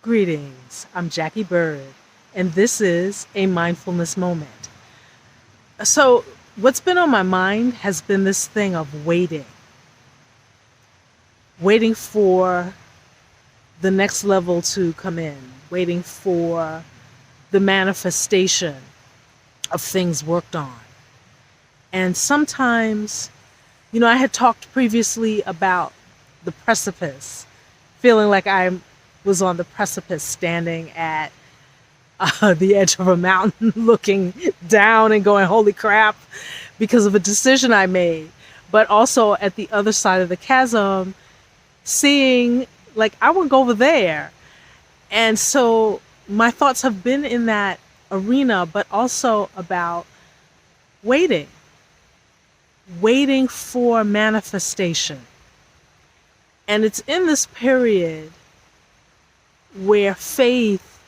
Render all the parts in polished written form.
Greetings, I'm Jackie Bird, and this is a mindfulness moment. So, what's been on my mind has been this thing of waiting for the next level to come in, waiting for the manifestation of things worked on. And sometimes, I had talked previously about the precipice, feeling like I was on the precipice standing at the edge of a mountain looking down and going, holy crap, because of a decision I made. But also at the other side of the chasm, seeing like I would go over there. And so my thoughts have been in that arena, but also about waiting for manifestation. And it's in this period where faith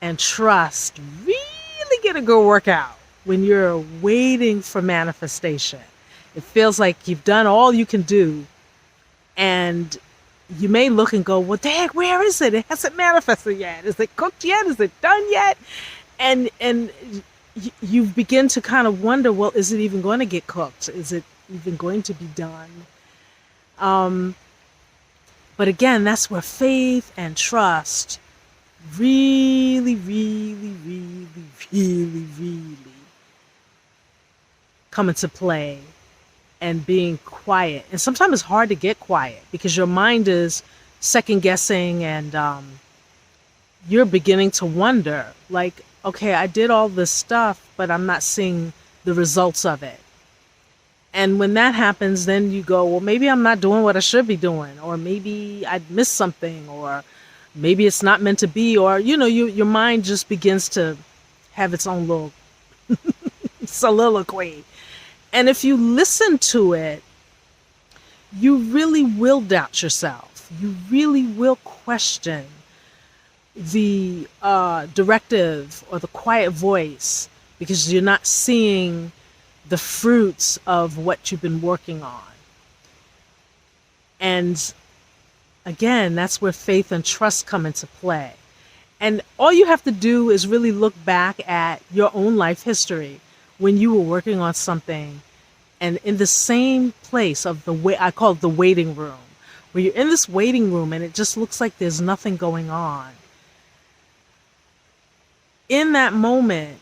and trust really get a good workout when you're waiting for manifestation. It feels like you've done all you can do, and you may look and go, well, dang, where is it? It hasn't manifested yet. Is it cooked yet? Is it done yet? And you begin to kind of wonder, well, is it even going to get cooked? Is it even going to be done? But again, that's where faith and trust really come into play, and being quiet. And sometimes it's hard to get quiet because your mind is second guessing, and you're beginning to wonder, like, okay, I did all this stuff, but I'm not seeing the results of it. And when that happens, then you go, well, maybe I'm not doing what I should be doing, or maybe I missed something, or maybe it's not meant to be, or, your mind just begins to have its own little soliloquy. And if you listen to it, you really will doubt yourself. You really will question the directive or the quiet voice, because you're not seeing the fruits of what you've been working on. And again, that's where faith and trust come into play. And all you have to do is really look back at your own life history when you were working on something, and in the same place of I call it the waiting room, where you're in this waiting room and it just looks like there's nothing going on. In that moment,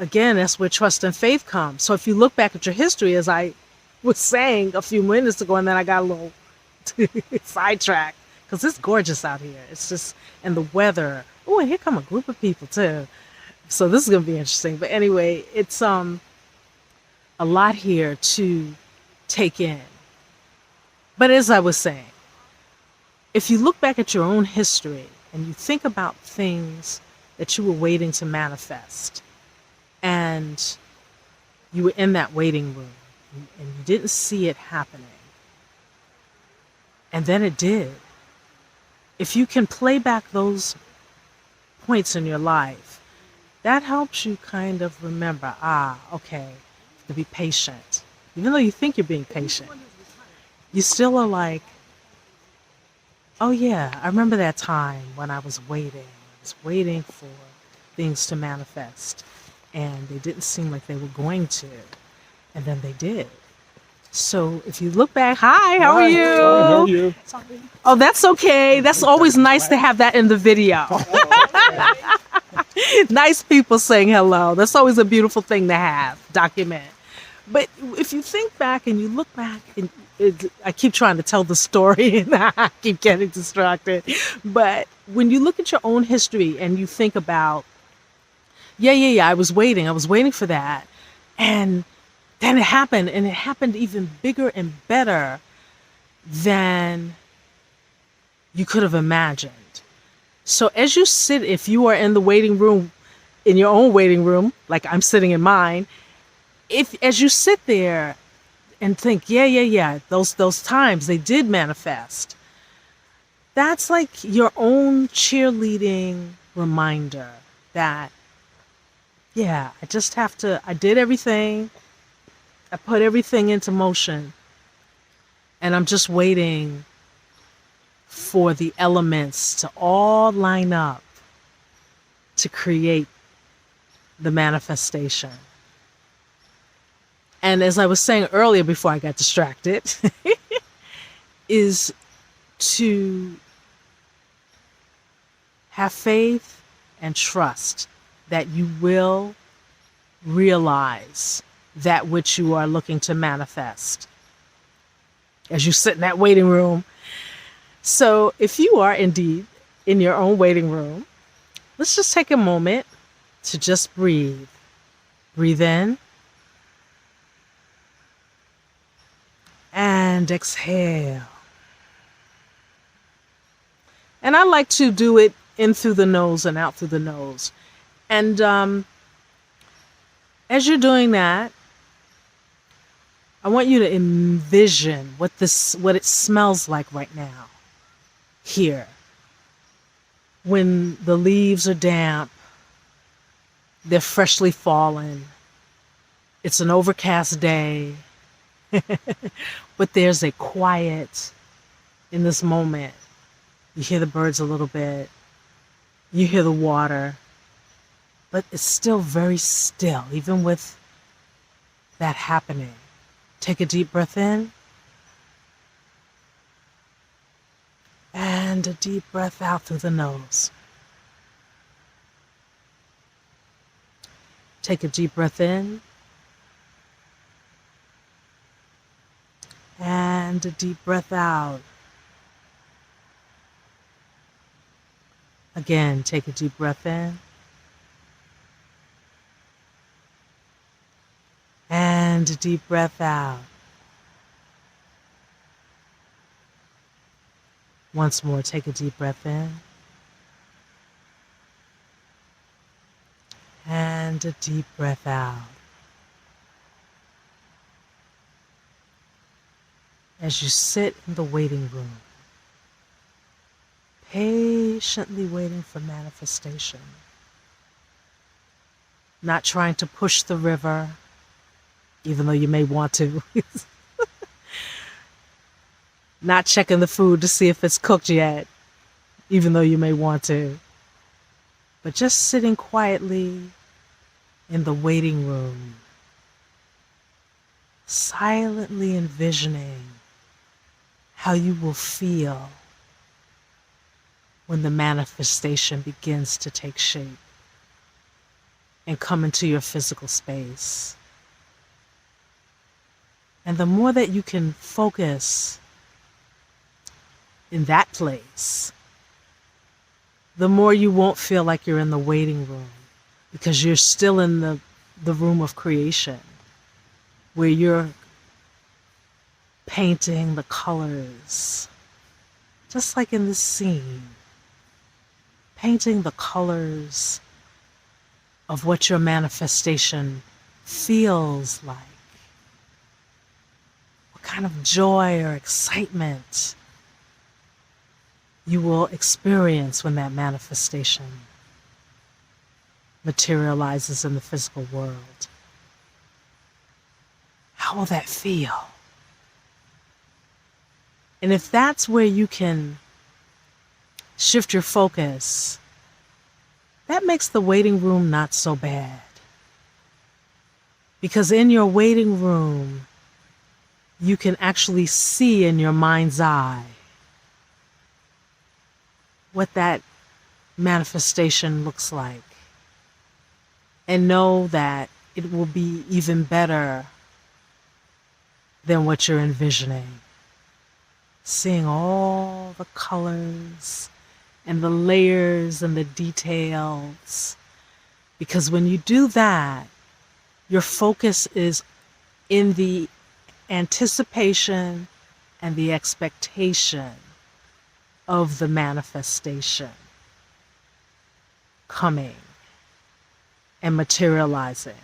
again, that's where trust and faith come. So if you look back at your history, as I was saying a few minutes ago, and then I got a little sidetracked, because it's gorgeous out here. It's just, and the weather. Oh, and here come a group of people too. So this is going to be interesting. But anyway, it's a lot here to take in. But as I was saying, if you look back at your own history and you think about things that you were waiting to manifest, and you were in that waiting room and you didn't see it happening, and then it did. If you can play back those points in your life, that helps you kind of remember, okay, to be patient. Even though you think you're being patient, you still are like, oh yeah, I remember that time when I was waiting. I was waiting for things to manifest, and they didn't seem like they were going to, and then they did. So if you look back, hi, how are you? How are you? Oh, that's okay. That's always nice to have that in the video. Nice people saying hello. That's always a beautiful thing to have, document. But if you think back and you look back, and I keep trying to tell the story and I keep getting distracted. But when you look at your own history and you think about, yeah, I was waiting for that. And then it happened, and it happened even bigger and better than you could have imagined. So as you sit, if you are in the waiting room, in your own waiting room, like I'm sitting in mine, as you sit there and think, yeah, those times they did manifest, that's like your own cheerleading reminder that, yeah, I did everything. I put everything into motion, and I'm just waiting for the elements to all line up to create the manifestation. And as I was saying earlier before I got distracted, is to have faith and trust that you will realize that which you are looking to manifest as you sit in that waiting room. So if you are indeed in your own waiting room, let's just take a moment to just breathe. Breathe in and exhale. And I like to do it in through the nose and out through the nose. And as you're doing that, I want you to envision what it smells like right now here. When the leaves are damp, they're freshly fallen. It's an overcast day, but there's a quiet in this moment. You hear the birds a little bit. You hear the water, but it's still very still, even with that happening. Take a deep breath in and a deep breath out through the nose. Take a deep breath in and a deep breath out. Again, take a deep breath in and a deep breath out. Once more, take a deep breath in and a deep breath out. As you sit in the waiting room, patiently waiting for manifestation, not trying to push the river, even though you may want to. Not checking the food to see if it's cooked yet, even though you may want to. But just sitting quietly in the waiting room, silently envisioning how you will feel when the manifestation begins to take shape and come into your physical space. And the more that you can focus in that place, the more you won't feel like you're in the waiting room, because you're still in the room of creation, where you're painting the colors, just like in this scene, painting the colors of what your manifestation feels like. What kind of joy or excitement you will experience when that manifestation materializes in the physical world. How will that feel? And if that's where you can shift your focus, that makes the waiting room not so bad. Because in your waiting room, you can actually see in your mind's eye what that manifestation looks like, and know that it will be even better than what you're envisioning. Seeing all the colors and the layers and the details. Because when you do that, your focus is in the anticipation and the expectation of the manifestation coming and materializing.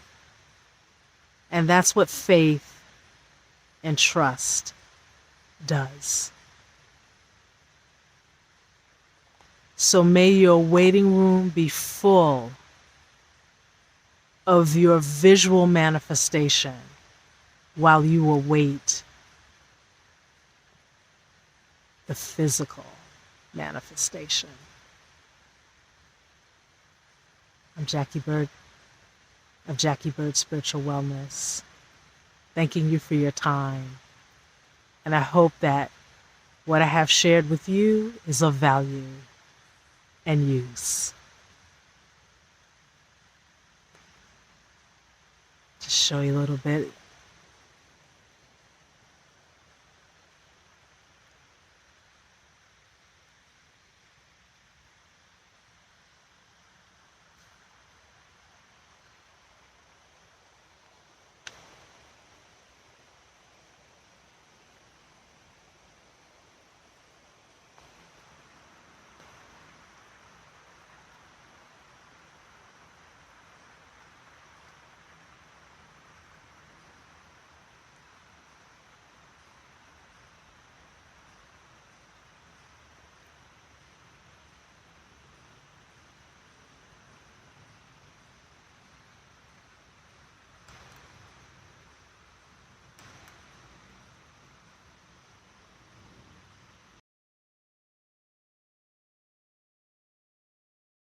And that's what faith and trust does. So may your waiting room be full of your visual manifestation while you await the physical. manifestation. I'm Jacquie Bird of Jacquie Bird Spiritual Wellness, thanking you for your time. And I hope that what I have shared with you is of value and use. Just show you a little bit